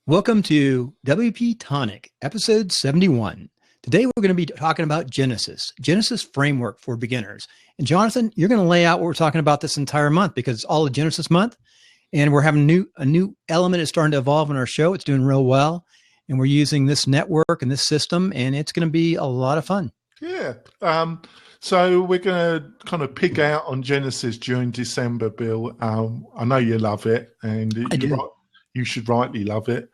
Welcome to WP-Tonic, episode 71. Today we're going to be talking about Genesis framework for beginners. And Jonathan, you're going to lay out what we're talking about this entire month because it's all of Genesis month, and we're having a new element is starting to evolve in our show. It's doing real well, and we're using this network and this system, and it's going to be a lot of fun. Yeah. So we're going to kind of pick out on Genesis during December, Bill. I know you love it, and you should rightly love it.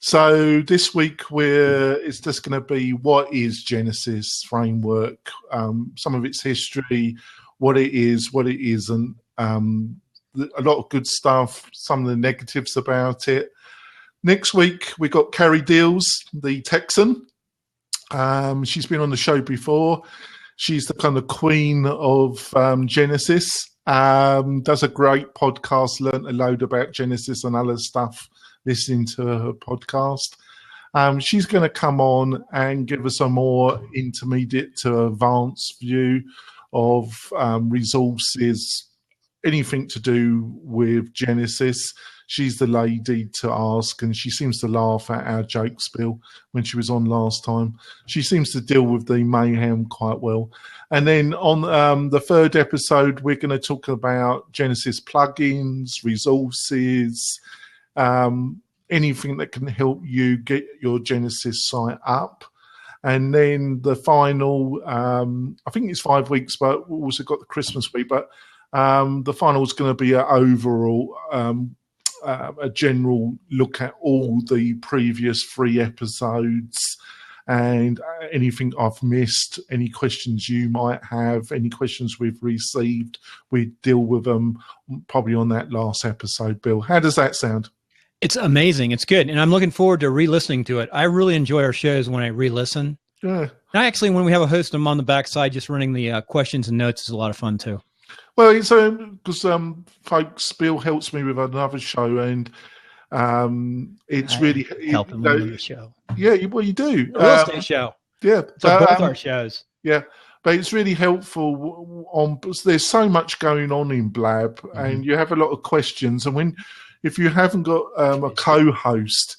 So this week it's just going to be what is Genesis framework, some of its history, what it is, what it isn't, a lot of good stuff, some of the negatives about it. Next week we got Carrie Deals, the Texan. She's been on the show before. She's the kind of queen of Genesis. Does a great podcast, learnt a load about Genesis and other stuff listening to her podcast. She's going to come on and give us a more intermediate to advanced view of resources, anything to do with Genesis. She's the lady to ask, and she seems to laugh at our jokes, Bill, when she was on last time. She seems to deal with the mayhem quite well. And then on the third episode, we're going to talk about Genesis plugins, resources, anything that can help you get your Genesis site up. And then the final, I think it's 5 weeks, but we've also got the Christmas week, but the final is going to be an overall a general look at all the previous 3 episodes and anything I've missed, any questions you might have, any questions we've received. We deal with them probably on that last episode, Bill. How does that sound? It's amazing. It's good. And I'm looking forward to re-listening to it. I really enjoy our shows when I re-listen. Yeah. Actually, when we have a host, I'm on the backside just running the questions and notes is a lot of fun too. Well, it's because folks, Bill helps me with another show, and it's really helping me with the show. Yeah, well, you do. A real estate show. Yeah, so both our shows. Yeah, but it's really helpful there's so much going on in Blab, and you have a lot of questions, and if you haven't got a co-host,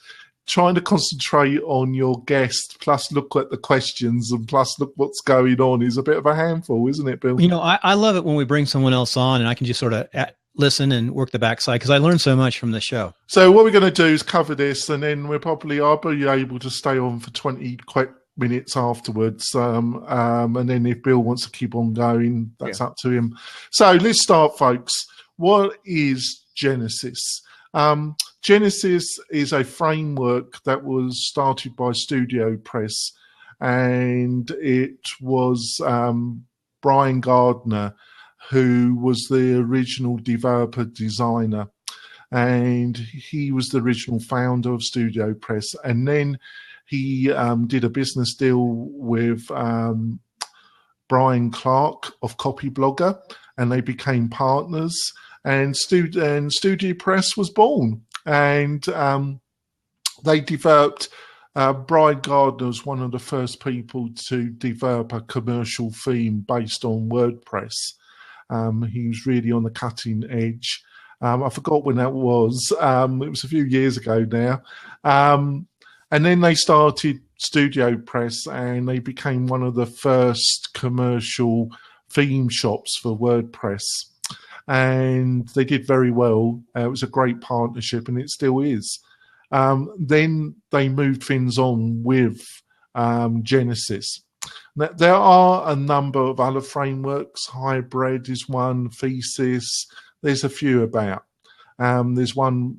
trying to concentrate on your guest, plus look at the questions and plus look what's going on is a bit of a handful, isn't it, Bill? You know, I love it when we bring someone else on and I can just sort of listen and work the backside because I learn so much from the show. So what we're going to do is cover this, and then I'll be able to stay on for 20 quick minutes afterwards. And then if Bill wants to keep on going, that's up to him. So let's start, folks. What is Genesis? Genesis is a framework that was started by Studio Press, and it was Brian Gardner who was the original developer designer, and he was the original founder of Studio Press. And then he did a business deal with Brian Clark of Copyblogger, and they became partners, and Studio Press was born. And they developed, Brian Gardner was one of the first people to develop a commercial theme based on WordPress. He was really on the cutting edge. I forgot when that was. It was a few years ago now. And then they started Studio Press, and they became one of the first commercial theme shops for WordPress. And they did very well. It was a great partnership, and it still is. Then they moved things on with Genesis. Now, there are a number of other frameworks. Hybrid is one, Thesis. There's a few about. There's one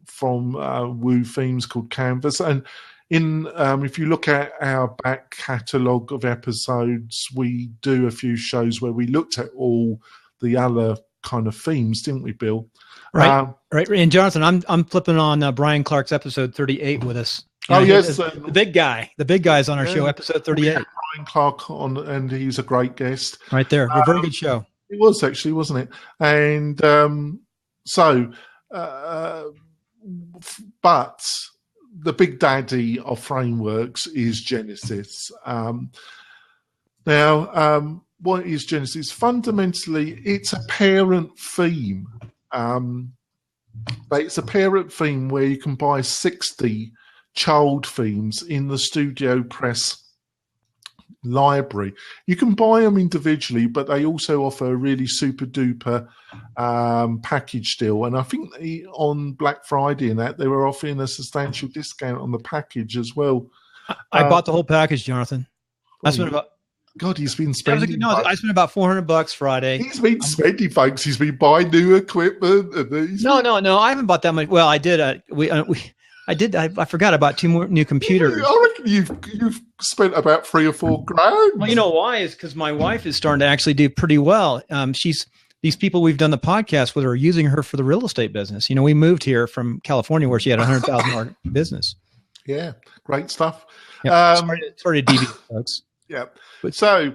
from Woo Themes called Canvas. And if you look at our back catalogue of episodes, we do a few shows where we looked at all the other kind of themes, didn't we, Bill? Right. And Jonathan, I'm flipping on Brian Clark's episode 38 with us. Yes, the big guy. The big guy's on our show, episode 38. Brian Clark on, and he's a great guest. Right there, a very good show. It was actually, wasn't it? And but the big daddy of frameworks is Genesis. Now, what is Genesis? Fundamentally, it's a parent theme. but it's a parent theme where you can buy 60 child themes in the Studio Press library. You can buy them individually, but they also offer a really super duper package deal. And I think on Black Friday and that, they were offering a substantial discount on the package as well. I bought the whole package, Jonathan. I spent about. God, he's been spending. I spent about $400 Friday. He's been spending, folks. He's been buying new equipment. And No, I haven't bought that much. Well, I did. I forgot about 2 more new computers. I reckon you've spent about $3 or $4 grand. Well, you know why? Is because my wife is starting to actually do pretty well. These people we've done the podcast with are using her for the real estate business. You know, we moved here from California where she had $100,000 business. Yeah, great stuff. Yep. Sorry to deviate, folks. Yeah. So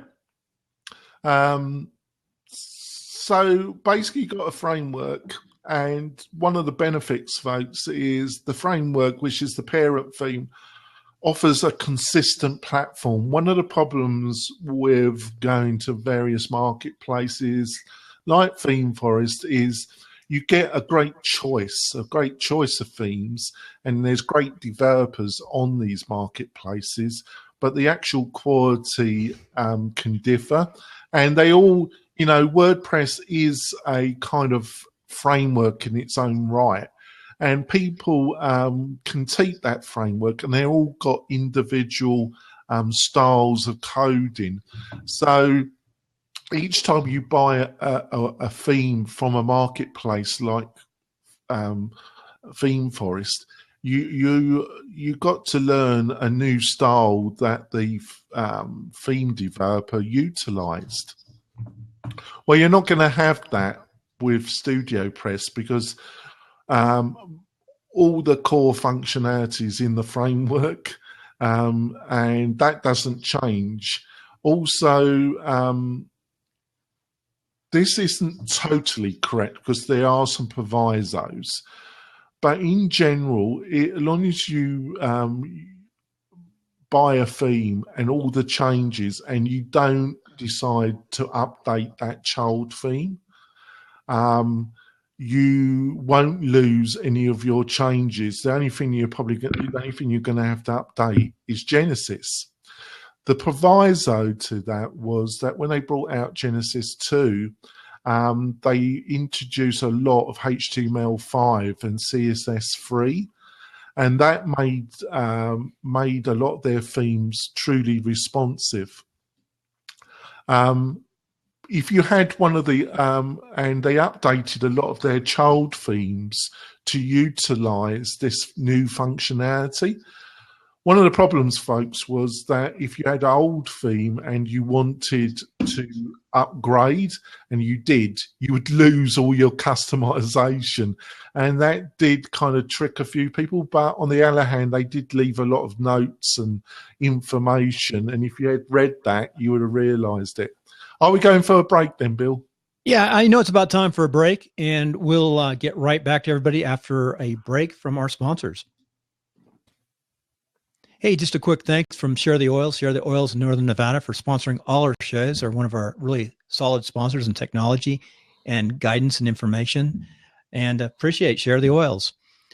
basically, you got a framework, and one of the benefits, folks, is the framework, which is the parent theme, offers a consistent platform. One of the problems with going to various marketplaces like Theme Forest is you get a great choice of themes, and there's great developers on these marketplaces, but the actual quality can differ. And they all, WordPress is a kind of framework in its own right. And people critique that framework, and they're all got individual styles of coding. So each time you buy a theme from a marketplace like Theme Forest, you got to learn a new style that the theme developer utilized. Well, you're not going to have that with Studio Press because all the core functionalities in the framework, and that doesn't change. Also, this isn't totally correct because there are some provisos. But in general, as long as you buy a theme and all the changes and you don't decide to update that child theme, you won't lose any of your changes. The only thing you're going to have to update is Genesis. The proviso to that was that when they brought out Genesis 2, they introduced a lot of HTML5 and CSS3, and that made a lot of their themes truly responsive. If you had one of the, and they updated a lot of their child themes to utilize this new functionality. One of the problems, folks, was that if you had an old theme and you wanted to upgrade, and you did, you would lose all your customization. And that did kind of trick a few people. But on the other hand, they did leave a lot of notes and information. And if you had read that, you would have realized it. Are we going for a break then, Bill? Yeah, I know it's about time for a break, and we'll get right back to everybody after a break from our sponsors. Hey, just a quick thanks from Share the Oils in Northern Nevada for sponsoring all our shows. They're one of our really solid sponsors in technology and guidance and information, and appreciate Share the Oils.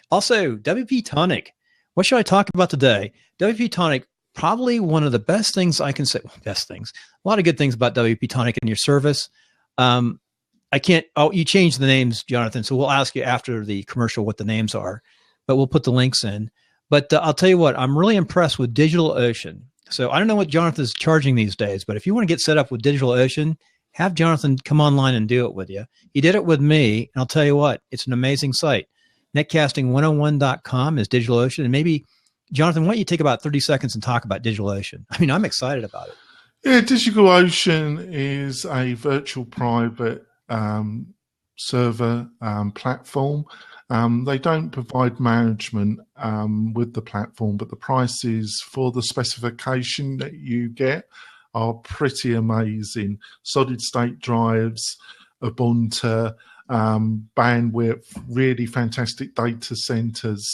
Also, WP-Tonic. What should I talk about today? WP-Tonic, probably one of the best things I can say. Well, best things. A lot of good things about WP-Tonic and your service. You changed the names, Jonathan, so we'll ask you after the commercial what the names are, but we'll put the links in. But I'll tell you what, I'm really impressed with DigitalOcean. So I don't know what Jonathan is charging these days, but if you want to get set up with DigitalOcean, have Jonathan come online and do it with you. He did it with me, and I'll tell you what, it's an amazing site. Netcasting101.com is DigitalOcean. And maybe, Jonathan, why don't you take about 30 seconds and talk about DigitalOcean? I mean, I'm excited about it. Yeah, DigitalOcean is a virtual private server platform. They don't provide management with the platform, but the prices for the specification that you get are pretty amazing. Solid state drives, Ubuntu, bandwidth, really fantastic data centers.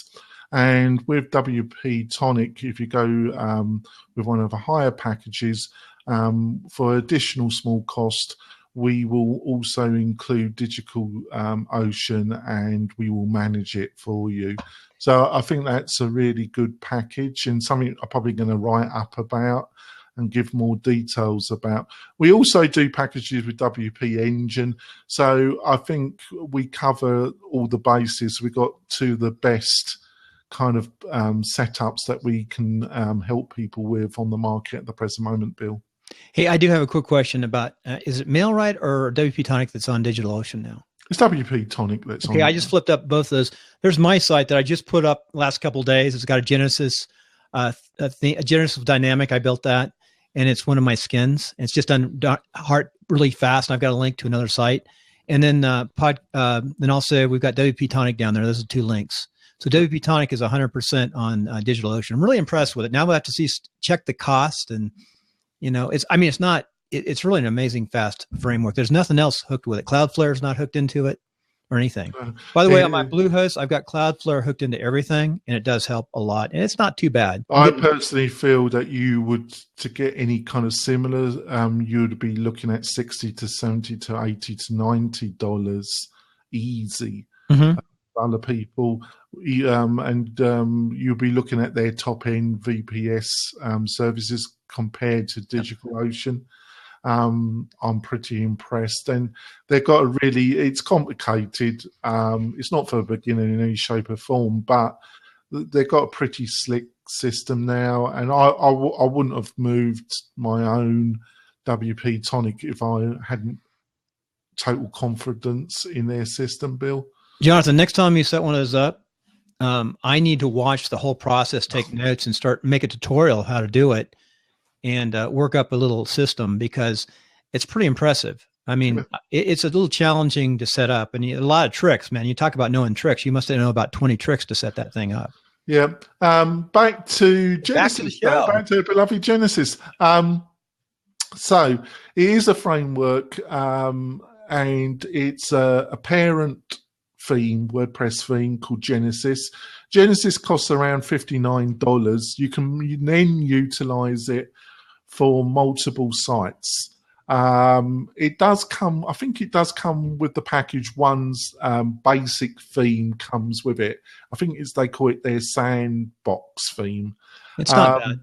And with WP-Tonic, if you go with one of the higher packages, for additional small cost, we will also include Digital Ocean, and we will manage it for you. So I think that's a really good package, and something I'm probably going to write up about and give more details about. We also do packages with WP Engine. So I think we cover all the bases. We got to the best kind of setups that we can help people with on the market at the present moment, Bill. Hey, I do have a quick question about, is it MailRite or WP-Tonic that's on DigitalOcean now? It's WP-Tonic that's on. Okay, I just flipped up both of those. There's my site that I just put up last couple of days. It's got a Genesis, a Genesis Dynamic. I built that, and it's one of my skins. It's just done heart really fast. And I've got a link to another site, and then then also we've got WP-Tonic down there. Those are 2 links. So WP-Tonic is 100% on DigitalOcean. I'm really impressed with it. Now we'll have to check the cost, and it's really an amazing fast framework. There's nothing else hooked with it. Cloudflare is not hooked into it or anything. By the way, on my Bluehost, I've got Cloudflare hooked into everything, and it does help a lot. And it's not too bad. I personally feel that you would, to get any kind of similar, you would be looking at $60 to $70 to $80 to $90 easy. Mm-hmm. Other people, and you'll be looking at their top end VPS services compared to DigitalOcean. I'm pretty impressed, and they've got it's complicated. It's not for a beginner in any shape or form, but they've got a pretty slick system now, and I wouldn't have moved my own WP-Tonic if I hadn't total confidence in their system, Bill. Jonathan, next time you set one of those up, I need to watch the whole process, take notes, and make a tutorial of how to do it, and work up a little system, because it's pretty impressive. I mean, it's a little challenging to set up, and a lot of tricks, man. You talk about knowing tricks. You must know about 20 tricks to set that thing up. Yeah. Back to Genesis. Back to beloved Genesis. So it is a framework, and it's a parent theme, WordPress theme called Genesis. Genesis costs around $59. You can then utilize it for multiple sites. It does come, I think it does come with the package. One's basic theme comes with it. I think they call it their sandbox theme. It's not bad.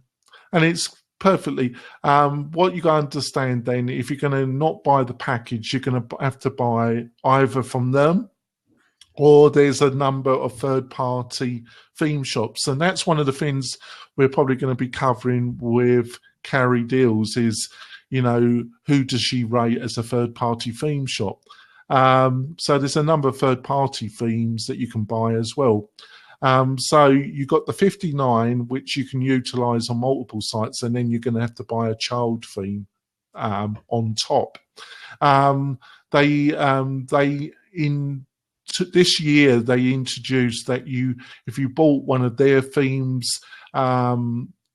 And it's perfectly, what you got to understand then, if you're going to not buy the package, you're going to have to buy either from them, or there's a number of third-party theme shops. And that's one of the things we're probably going to be covering with Carrie Deals is, who does she rate as a third-party theme shop? So there's a number of third-party themes that you can buy as well. So you got the 59, which you can utilize on multiple sites, and then you're going to have to buy a child theme on top. This year they introduced that if you bought one of their themes,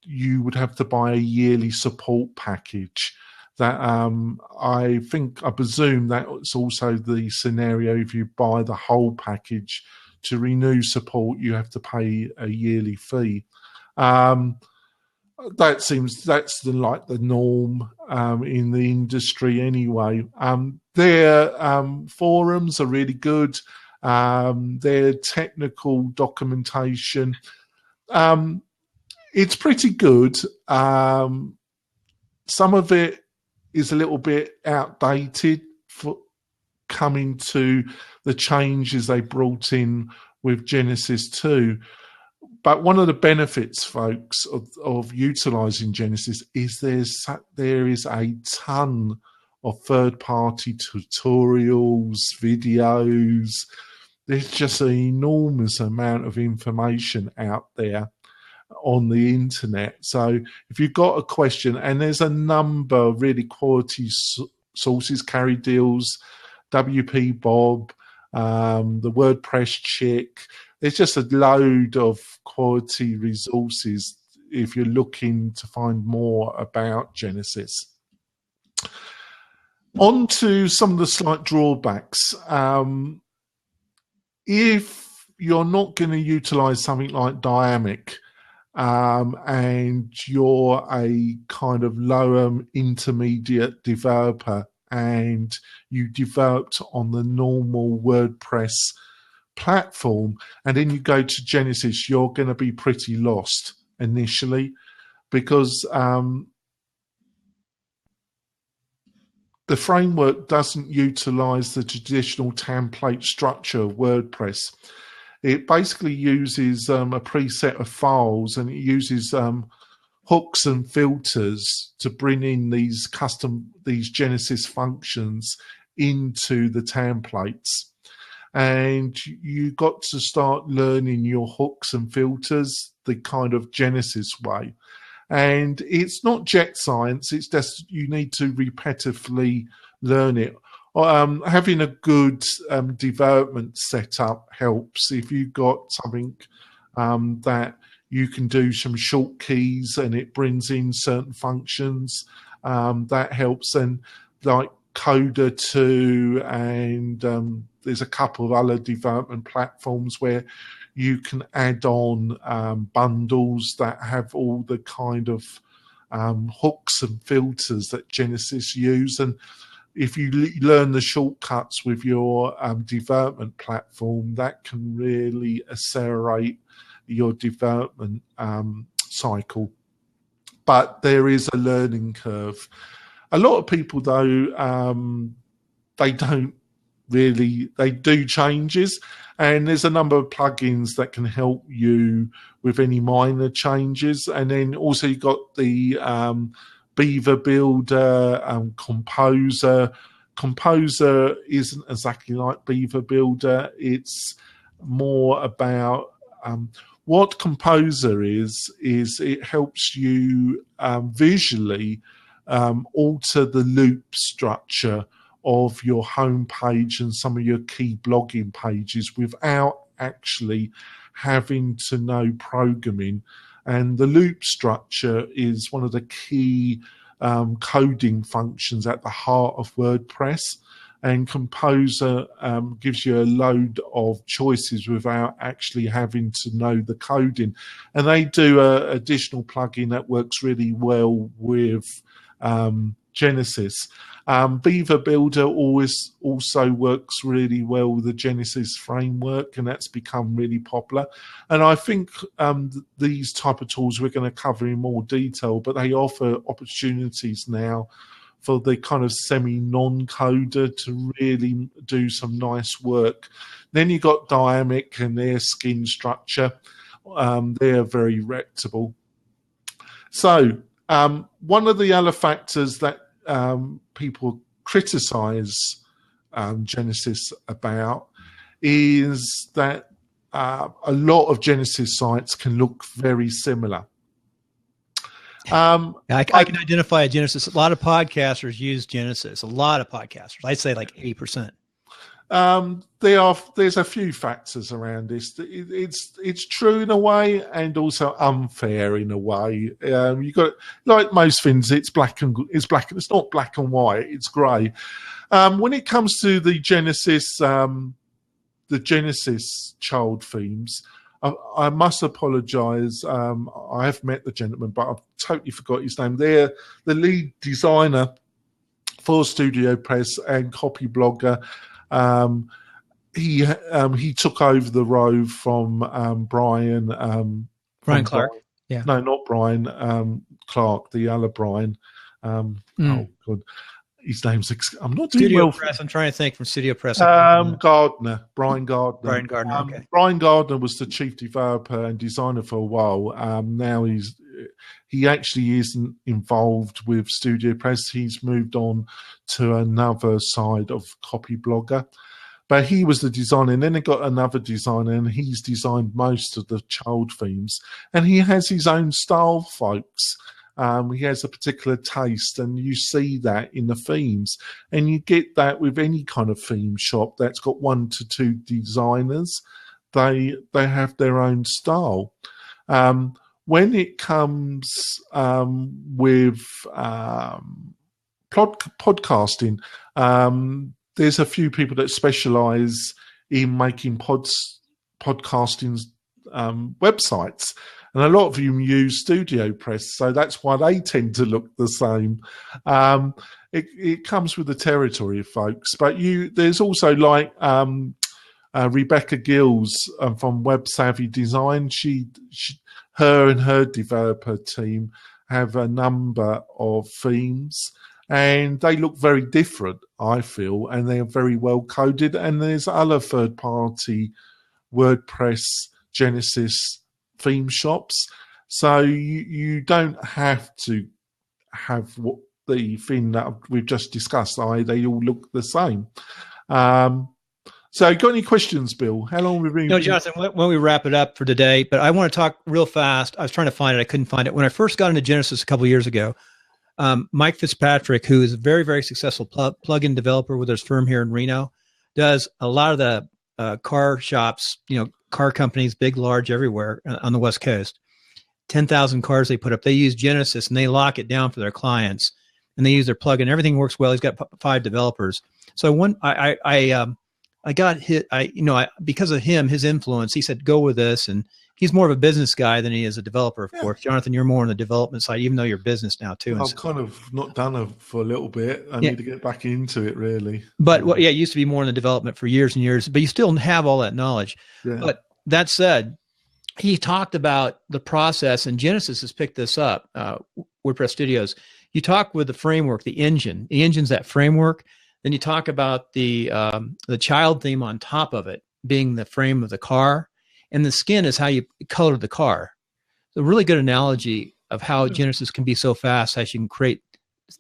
you would have to buy a yearly support package. That I presume that's also the scenario if you buy the whole package. To renew support, you have to pay a yearly fee. That's the norm in the industry anyway. Their forums are really good. Their technical documentation, it's pretty good. Some of it is a little bit outdated for coming to the changes they brought in with Genesis 2. But one of the benefits, folks, of utilizing Genesis is there is a ton of third-party tutorials, videos. There's just an enormous amount of information out there on the internet. So if you've got a question, and there's a number of really quality sources, Carrie Deals, WP Bob, the WordPress chick. There's just a load of quality resources if you're looking to find more about Genesis. On to some of the slight drawbacks. If you're not going to utilize something like Dynamic, and you're a kind of lower intermediate developer, and you developed on the normal WordPress platform, and then you go to Genesis, you're going to be pretty lost initially, because the framework doesn't utilize the traditional template structure of WordPress. It basically uses a preset of files, and it uses hooks and filters to bring in these Genesis functions into the templates. And you got to start learning your hooks and filters the kind of Genesis way. And it's not jet science, it's just you need to repetitively learn it. Having a good development setup helps. If you've got something that you can do some short keys and it brings in certain functions, that helps. And like Coda 2, and there's a couple of other development platforms where you can add on bundles that have all the kind of hooks and filters that Genesis use. And if you learn the shortcuts with your development platform, that can really accelerate your development cycle. But there is a learning curve. A lot of people, though, they do changes, and there's a number of plugins that can help you with any minor changes. And then also you've got the Beaver Builder, Composer. Composer isn't exactly like Beaver Builder. It's more about what Composer is it helps you visually alter the loop structure of your home page and some of your key blogging pages without actually having to know programming. And the loop structure is one of the key coding functions at the heart of WordPress. And Composer gives you a load of choices without actually having to know the coding. And they do an additional plugin that works really well with Genesis. Beaver Builder also works really well with the Genesis framework, and that's become really popular. And I think these type of tools we're going to cover in more detail, but they offer opportunities now for the kind of semi-non-coder to really do some nice work. Then you've got Dynamic and their skin structure. They're very reputable. So one of the other factors that people criticize Genesis about is that a lot of Genesis sites can look very similar. I can identify a Genesis. A lot of podcasters use Genesis. A lot of podcasters. I'd say like 80%. There's a few factors around this. It's true in a way, and also unfair in a way. You got, like most things, it's not black and white. It's grey. When it comes to the Genesis child themes, I must apologise. I have met the gentleman, but I've totally forgot his name. They're the lead designer for StudioPress and Copy Blogger. He took over the role from Brian Clark. Yeah. No, not Brian Clark. The other Brian. Oh God, his name's. I'm not doing Studio well. Press. I'm trying to think from Studio Press. Gardner. Brian Gardner. Brian Gardner. Okay. Brian Gardner was the chief developer and designer for a while. Now he actually isn't involved with StudioPress. He's moved on to another side of Copy Blogger. But he was the designer, and then they got another designer, and he's designed most of the child themes. And he has his own style, folks. He has a particular taste, and you see that in the themes. And you get that with any kind of theme shop that's got 1 to 2 designers. They have their own style. When it comes with podcasting, there's a few people that specialize in making podcasting websites. And a lot of them use Studio Press, so that's why they tend to look the same. It comes with the territory, folks. But there's also like Rebecca Gills from Web Savvy Design. Her and her developer team have a number of themes, and they look very different, I feel, and they're very well coded. And there's other third-party WordPress, Genesis theme shops, so you don't have to have what the thing that we've just discussed. They all look the same. So, got any questions, Bill? How long have we been? No, Jonathan, when we wrap it up for today, but I want to talk real fast. I was trying to find it. I couldn't find it. When I first got into Genesis a couple of years ago, Mike Fitzpatrick, who is a very, very successful plugin developer with his firm here in Reno, does a lot of the car shops, car companies, big, large, everywhere on the West Coast. 10,000 cars they put up. They use Genesis and they lock it down for their clients, and they use their plugin. Everything works well. He's got 5 developers. So I got hit. Because of him, his influence, he said, go with this. And he's more of a business guy than he is a developer, of course. Jonathan, you're more on the development side, even though you're business now too. I've kind of not done it for a little bit. I need to get back into it, really. But it used to be more in the development for years and years, but you still have all that knowledge. Yeah. But that said, he talked about the process, and Genesis has picked this up, WordPress Studios. You talk with the framework, the engine. The engine's that framework. Then you talk about the child theme on top of it being the frame of the car, and the skin is how you color the car. It's a really good analogy of how Genesis can be so fast as you can create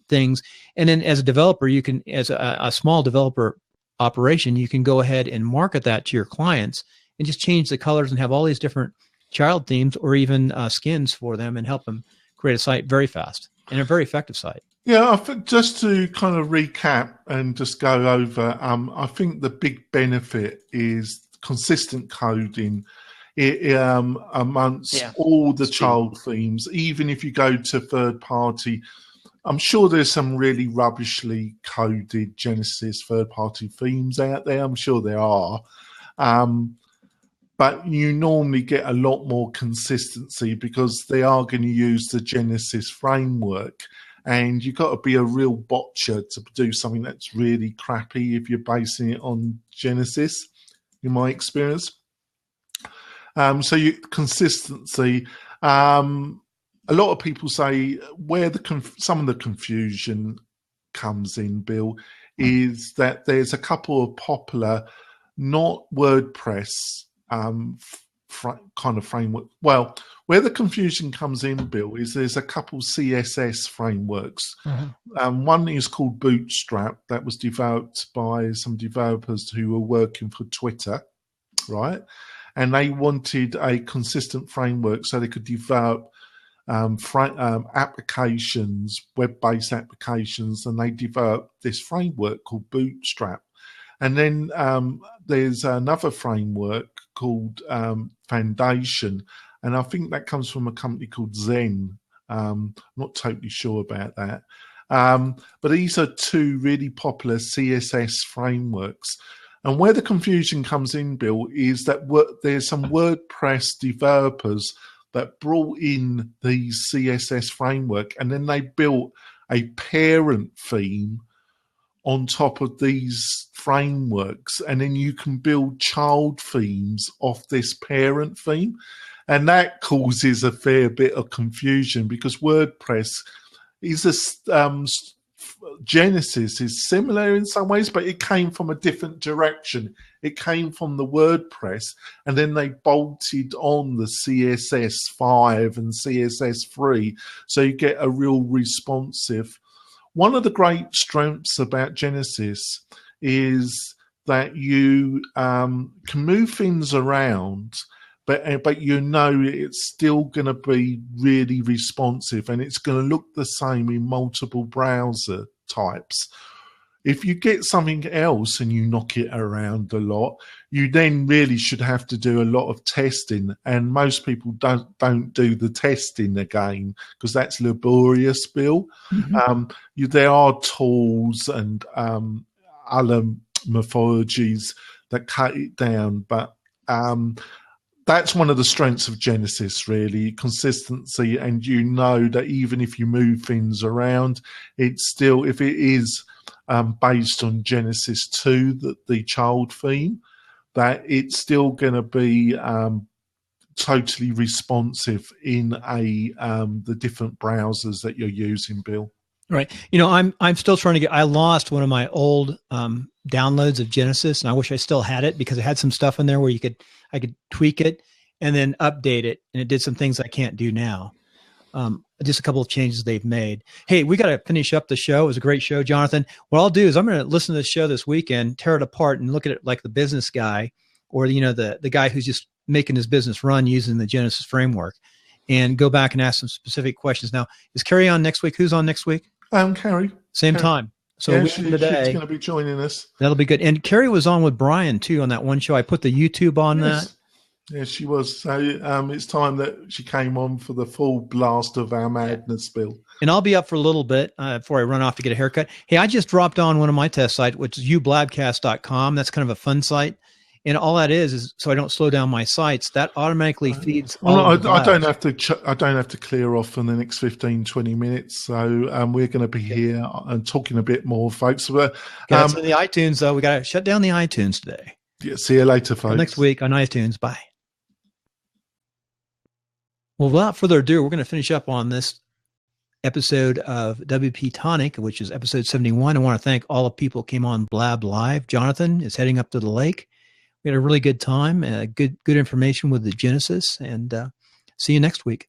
things. And then as a developer, you can, as a small developer operation, you can go ahead and market that to your clients and just change the colors and have all these different child themes or even skins for them and help them create a site very fast and a very effective site. Yeah, I think just to kind of recap and just go over, I think the big benefit is consistent coding amongst all the child themes. Even if you go to third party, I'm sure there's some really rubbishly coded Genesis third party themes out there. I'm sure there are. But you normally get a lot more consistency because they are going to use the Genesis framework. And you've got to be a real botcher to do something that's really crappy if you're basing it on Genesis, in my experience. So consistency. A lot of people say where some of the confusion comes in, Bill, is that there's a couple of popular, not WordPress kind of framework. Well, where the confusion comes in, Bill, is there's a couple CSS frameworks. One is called Bootstrap, that was developed by some developers who were working for Twitter, right? And they wanted a consistent framework so they could develop applications, web-based applications, and they developed this framework called Bootstrap. And then there's another framework called Foundation, and I think that comes from a company called Zen. Not totally sure about that. But these are 2 really popular CSS frameworks. And where the confusion comes in, Bill, is that there's some WordPress developers that brought in the CSS framework, and then they built a parent theme on top of these frameworks, and then you can build child themes off this parent theme. And that causes a fair bit of confusion because WordPress is Genesis is similar in some ways, but it came from a different direction. It came from the WordPress, and then they bolted on the CSS5 and CSS3, so you get a real responsive. One of the great strengths about Genesis is that you can move things around, but it's still going to be really responsive, and it's going to look the same in multiple browser types. If you get something else and you knock it around a lot, you then really should have to do a lot of testing, and most people don't do the testing again because that's laborious, Bill. There are tools and other methodologies that cut it down, but that's one of the strengths of Genesis, really, consistency. And you know that even if you move things around, it's still, if it is based on Genesis 2, the child theme, that it's still going to be totally responsive in the different browsers that you're using, Bill. Right. You know, I'm still trying to I lost one of my old downloads of Genesis, and I wish I still had it because it had some stuff in there where I could tweak it and then update it, and it did some things I can't do now. Just a couple of changes they've made. Hey, we got to finish up the show. It was a great show, Jonathan. What I'll do is I'm going to listen to the show this weekend, tear it apart, and look at it like the business guy, or the guy who's just making his business run using the Genesis framework, and go back and ask some specific questions. Now, is Carrie on next week? Who's on next week? Carrie. Same time. So yeah, she's going to be joining us. That'll be good. And Carrie was on with Brian too on that one show. I put the YouTube on that. Yeah, she was. So it's time that she came on for the full blast of our madness, Bill. And I'll be up for a little bit before I run off to get a haircut. Hey, I just dropped on one of my test sites, which is ublabcast.com. That's kind of a fun site. And all that is so I don't slow down my sites. That automatically feeds. I don't have to clear off for the next 15, 20 minutes. So we're going to be here and talking a bit more, folks. But in the iTunes, though, we got to shut down the iTunes today. Yeah, see you later, folks. Next week on iTunes. Bye. Well, without further ado, we're going to finish up on this episode of WP-Tonic, which is episode 71. I want to thank all the people who came on Blab Live. Jonathan is heading up to the lake. We had a really good time, good information with the Genesis, and see you next week.